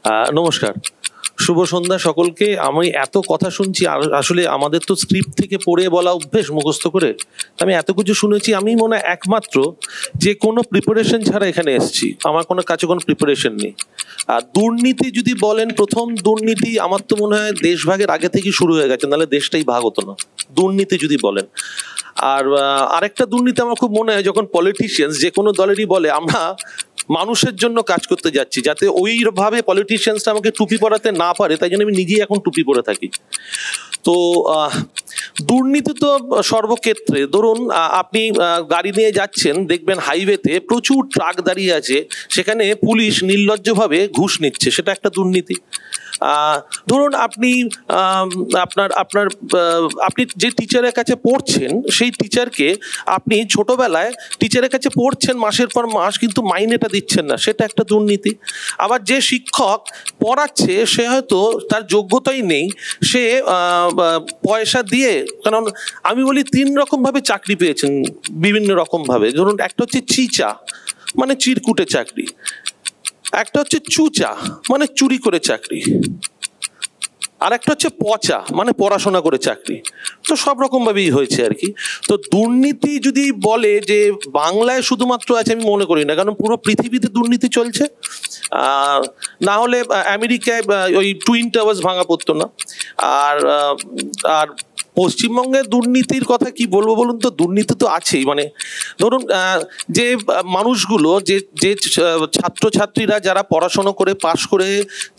নমস্কার, শুভ সন্ধ্যা সকলকে। আমি এত কথা শুনছি, আসলে আমাদের তো স্ক্রিপ্ট থেকে পড়ে বলা অভ্যেস মুখস্থ করে। আমি এত কিছু শুনেছি, আমি মনে হয় একমাত্র যে কোনো প্রিপারেশন ছাড়া এখানে এসেছি, আমার কোনো কাছে কোনো প্রিপারেশন নেই। আর দুর্নীতি যদি বলেন, প্রথম দুর্নীতি আমার তো মনে হয় দেশভাগের আগে থেকেই শুরু হয়ে গেছে, নাহলে দেশটাই ভাগ হতো না। দুর্নীতি যদি বলেন, আর আরেকটা দুর্নীতি আমার খুব মনে হয় যখন পলিটিশিয়ানস যে কোনো দলেরই বলে আমরা মানুষের জন্য কাজ করতে যাচ্ছি, যাতে ওইভাবে পলিটিশিয়ানসটা আমাকে টুপি পরাতে না পারে, তাই জন্য আমি নিজেই এখন টুপি পরে থাকি। তো দুর্নীতি তো সর্বক্ষেত্রে। ধরুন আপনি গাড়ি নিয়ে যাচ্ছেন, দেখবেন হাইওয়েতে প্রচুর ট্রাক দাঁড়িয়ে আছে, সেখানে পুলিশ নির্লজ্জভাবে ঘুষ নিচ্ছে, সেটা একটা দুর্নীতি। ধরুন আপনি আপনি যে টিচারের কাছে পড়ছেন, সেই টিচারকে আপনি ছোটবেলায় টিচারের কাছে পড়ছেন মাসের পর মাস, কিন্তু মাইনেটা দিচ্ছেন না, সেটা একটা দুর্নীতি। আবার যে শিক্ষক পড়াচ্ছে সে হয়তো তার যোগ্যতাই নেই, সে পয়সা দিয়ে, কারণ আমি বলি 3 রকমভাবে চাকরি পেয়েছেন, বিভিন্ন রকমভাবে। ধরুন একটা হচ্ছে চিচা, মানে চিরকুটে চাকরি। একটা হচ্ছে চুচা, মানে চুরি করে চাকরি। আর একটা হচ্ছে পচা, মানে পড়াশোনা করে চাকরি। তো সব রকম ভাবেই হয়েছে আর কি। তো দুর্নীতি যদি বলে যে বাংলায় শুধুমাত্র আছে, আমি মনে করি না, কারণ পুরো পৃথিবীতে দুর্নীতি চলছে। না হলে আমেরিকায় ওই টুইন টাওয়ার্স ভাঙা পড়তো না। আর আর পশ্চিমবঙ্গের দুর্নীতির কথা কি বলবো বলুন তো, দুর্নীতি তো আছেই। মানে ধরুন যে মানুষগুলো, যে ছাত্রছাত্রীরা যারা পড়াশোনা করে পাশ করে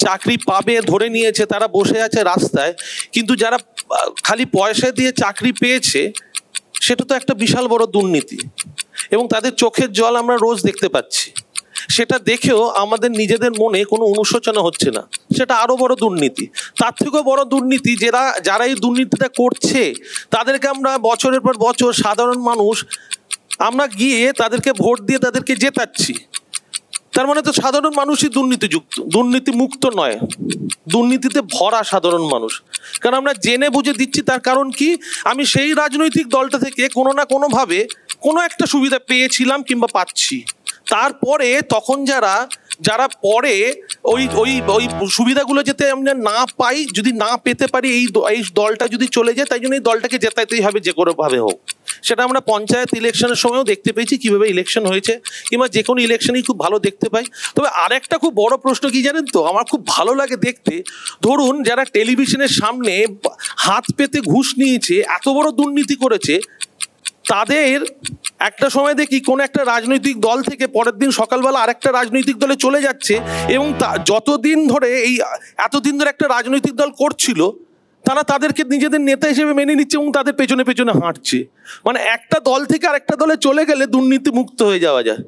চাকরি পাবে ধরে নিয়েছে, তারা বসে আছে রাস্তায়, কিন্তু যারা খালি পয়সা দিয়ে চাকরি পেয়েছে, সেটা তো একটা বিশাল বড় দুর্নীতি, এবং তাদের চোখের জল আমরা রোজ দেখতে পাচ্ছি। সেটা দেখেও আমাদের নিজেদের মনে কোনো অনুশোচনা হচ্ছে না, সেটা আরো বড় দুর্নীতি। তার থেকেও বড় দুর্নীতি যারা এই দুর্নীতিটা করছে, তাদেরকে আমরা বছরের পর বছর সাধারণ মানুষ আমরা গিয়ে তাদেরকে ভোট দিয়ে তাদেরকে জেতাচ্ছি। তার মানে তো সাধারণ মানুষই দুর্নীতিযুক্ত, দুর্নীতি মুক্ত নয়, দুর্নীতিতে ভরা সাধারণ মানুষ। কারণ আমরা জেনে বুঝে দিচ্ছি। তার কারণ কি, আমি সেই রাজনৈতিক দলটা থেকে কোনো না কোনোভাবে কোনো একটা সুবিধা পেয়েছিলাম কিংবা পাচ্ছি। তারপরে তখন যারা পরে ওই ওই ওই সুবিধাগুলো যাতে আমরা না পাই, যদি না পেতে পারি, এই দলটা যদি চলে যায়, তাই জন্য এই দলটাকে জেতাইতেই হবে যে কোনোভাবে হোক। সেটা আমরা পঞ্চায়েত ইলেকশনের সময়ও দেখতে পেয়েছি, কিভাবে ইলেকশন হয়েছে, কিংবা যে কোনো ইলেকশনেই খুব ভালো দেখতে পাই। তবে আরেকটা খুব বড় প্রশ্ন কি জানেন তো, আমার খুব ভালো লাগে দেখতে। ধরুন যারা টেলিভিশনের সামনে হাত পেতে ঘুষ নিয়েছে, এত বড় দুর্নীতি করেছে, তাদের একটা সময় দেখি কোন একটা রাজনৈতিক দল থেকে পরের দিন সকালবেলা আরেকটা রাজনৈতিক দলে চলে যাচ্ছে, এবং যতদিন ধরে এতদিন ধরে একটা রাজনৈতিক দল করছিল, তারা তাদেরকে নিজেদের নেতা হিসেবে মেনে নিচ্ছে এবং তাদের পেছনে পেছনে হাঁটছে। মানে একটা দল থেকে আরেকটা দলে চলে গেলে দুর্নীতি মুক্ত হয়ে যাওয়া যায়।